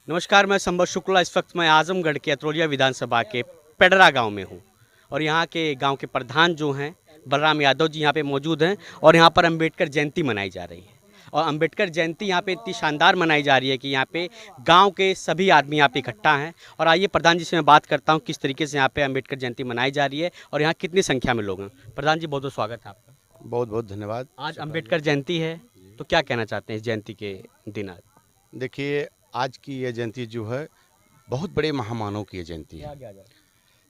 नमस्कार, मैं संबत शुक्ला। इस वक्त मैं आजमगढ़ के अतरौलिया विधानसभा के पेडरा गांव में हूं और यहां के गांव के प्रधान जो हैं बलराम यादव जी यहां पे मौजूद हैं और यहां पर अंबेडकर जयंती मनाई जा रही है। और अंबेडकर जयंती यहां पे इतनी शानदार मनाई जा रही है कि यहां पे गांव के सभी आदमी यहां पे इकट्ठा हैं। और आइए प्रधान जी से मैं बात करता हूं किस तरीके से यहां पे अंबेडकर जयंती मनाई जा रही है और यहाँ कितनी संख्या में लोग हैं। प्रधान जी, बहुत बहुत स्वागत है आपका। बहुत बहुत धन्यवाद। आज अंबेडकर जयंती है, तो क्या कहना चाहते हैं इस जयंती के दिन? आज देखिए, आज की ये जयंती जो है बहुत बड़े महामानव की ये जयंती है।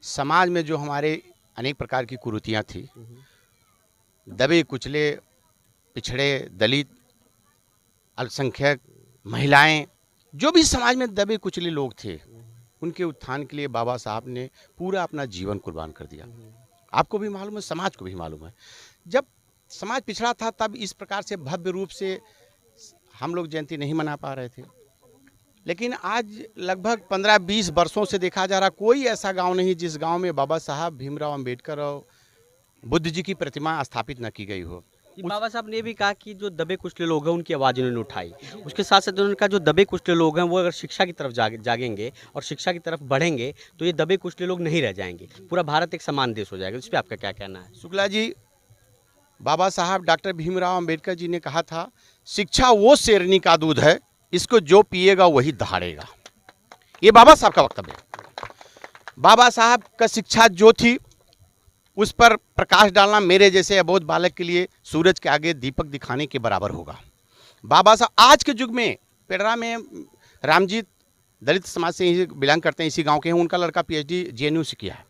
समाज में जो हमारे अनेक प्रकार की कुरीतियाँ थी, दबे कुचले, पिछड़े, दलित, अल्पसंख्यक, महिलाएं, जो भी समाज में दबे कुचले लोग थे, उनके उत्थान के लिए बाबा साहब ने पूरा अपना जीवन कुर्बान कर दिया। आपको भी मालूम है, समाज को भी मालूम है। जब समाज पिछड़ा था तब इस प्रकार से भव्य रूप से हम लोग जयंती नहीं मना पा रहे थे, लेकिन आज लगभग 15-20 वर्षों से देखा जा रहा कोई ऐसा गांव नहीं जिस गांव में बाबा साहब भीमराव अंबेडकर और बुद्ध जी की प्रतिमा स्थापित न की गई हो। बाबा साहब ने भी कहा कि जो दबे कुचले लोग हैं उनकी आवाज़ उन्होंने उठाई। उसके साथ साथ उन्होंने कहा जो दबे कुचले लोग हैं वो अगर शिक्षा की तरफ जागेंगे और शिक्षा की तरफ बढ़ेंगे तो ये दबे कुचले लोग नहीं रह जाएंगे, पूरा भारत एक समान देश हो जाएगा। इस पर आपका क्या कहना है? शुक्ला जी, बाबा साहब डॉक्टर भीमराव अंबेडकर जी ने कहा था, शिक्षा वो शेरनी का दूध है, इसको जो पिएगा वही दहाड़ेगा। ये बाबा साहब का वक्तव्य है। बाबा साहब का शिक्षा जो थी उस पर प्रकाश डालना मेरे जैसे अबोध बालक के लिए सूरज के आगे दीपक दिखाने के बराबर होगा। बाबा साहब आज के युग में पेडरा में रामजीत दलित समाज से ही बिलोंग करते हैं, इसी गांव के हैं। उनका लड़का पीएचडी जेएनयू से किया है,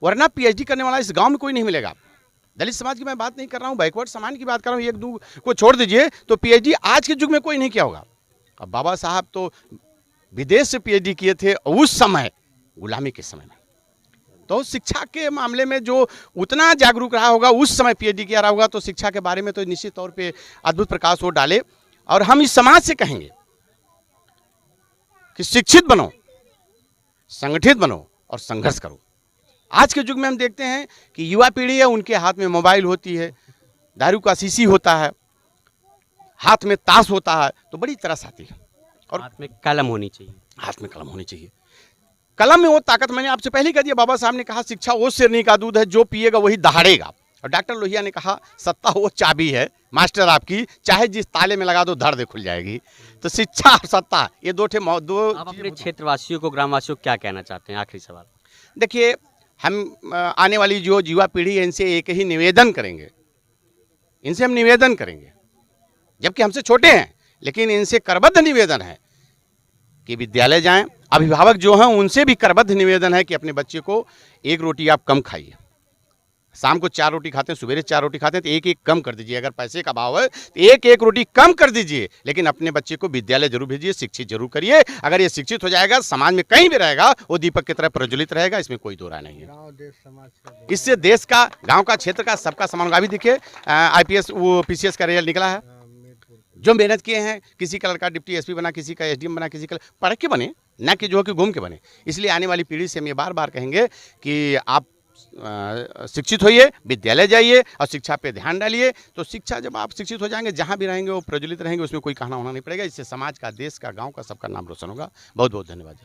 वरना पीएचडी करने वाला इस गांव में कोई नहीं मिलेगा। दलित समाज की मैं बात नहीं कर रहा हूँ, बैकवर्ड समाज की बात कर रहा हूँ। एक दो को छोड़ दीजिए तो पीएचडी आज के युग में कोई नहीं किया होगा। अब बाबा साहब तो विदेश से पीएचडी किए थे उस समय, गुलामी के समय में। तो शिक्षा के मामले में जो उतना जागरूक रहा होगा, उस समय पीएचडी किया रहा होगा, तो शिक्षा के बारे में तो निश्चित तौर पे अद्भुत प्रकाश वो डाले। और हम इस समाज से कहेंगे कि शिक्षित बनो, संगठित बनो और संघर्ष करो। आज के युग में हम देखते हैं कि युवा पीढ़ी है, उनके हाथ में मोबाइल होती है, दारू का शीशी होता है, हाथ में ताश होता है, तो बड़ी तरस आती है। और हाथ में कलम होनी चाहिए। हाथ में कलम होनी चाहिए। कलम में वो ताकत, मैंने आपसे पहले कह दिया, बाबा साहब ने कहा शिक्षा वो शेरनी का दूध है, जो पिएगा वही दहाड़ेगा। और डॉक्टर लोहिया ने कहा सत्ता वो चाबी है मास्टर आपकी, चाहे जिस ताले में लगा दो धड़ दे खुल जाएगी। तो शिक्षा और सत्ता ये दो आप अपने क्षेत्रवासियों को, ग्रामवासियों को क्या कहना चाहते हैं? आखिरी सवाल। देखिए, हम आने वाली जो युवा पीढ़ी है इनसे एक ही निवेदन करेंगे, इनसे हम निवेदन करेंगे, जबकि हमसे छोटे हैं, लेकिन इनसे करबद्ध निवेदन है कि विद्यालय जाएं। अभिभावक जो हैं उनसे भी करबद्ध निवेदन है कि अपने बच्चे को एक रोटी आप कम खाइए। शाम को 4 रोटी खाते हैं, सवेरे 4 रोटी खाते हैं, तो एक एक कम कर दीजिए। अगर पैसे का अभाव है तो एक एक रोटी कम कर दीजिए, लेकिन अपने बच्चे को विद्यालय जरूर भेजिए, शिक्षित जरूर करिए। अगर ये शिक्षित हो जाएगा, समाज में कहीं भी रहेगा, वो दीपक की तरह प्रज्वलित रहेगा, इसमें कोई दो राय नहीं है। इससे देश का, गाँव का, क्षेत्र का, सबका समान होगा। अभी देखिए IPS वो PCS का रिजल्ट निकला है। जो मेहनत किए हैं, किसी का लड़का डिप्टी SP बना, किसी का SDM बना, किसी का पढ़ के बने, न कि जो है कि घूम के बने। इसलिए आने वाली पीढ़ी से हम ये बार बार कहेंगे कि आप शिक्षित होइए, विद्यालय जाइए और शिक्षा पे ध्यान डालिए। तो शिक्षा, जब आप शिक्षित हो जाएंगे, जहाँ भी रहेंगे वो प्रज्वलित रहेंगे, उसमें कोई कहना होना नहीं पड़ेगा। इससे समाज का, देश का, गाँव का, सबका नाम रोशन होगा। बहुत बहुत धन्यवाद।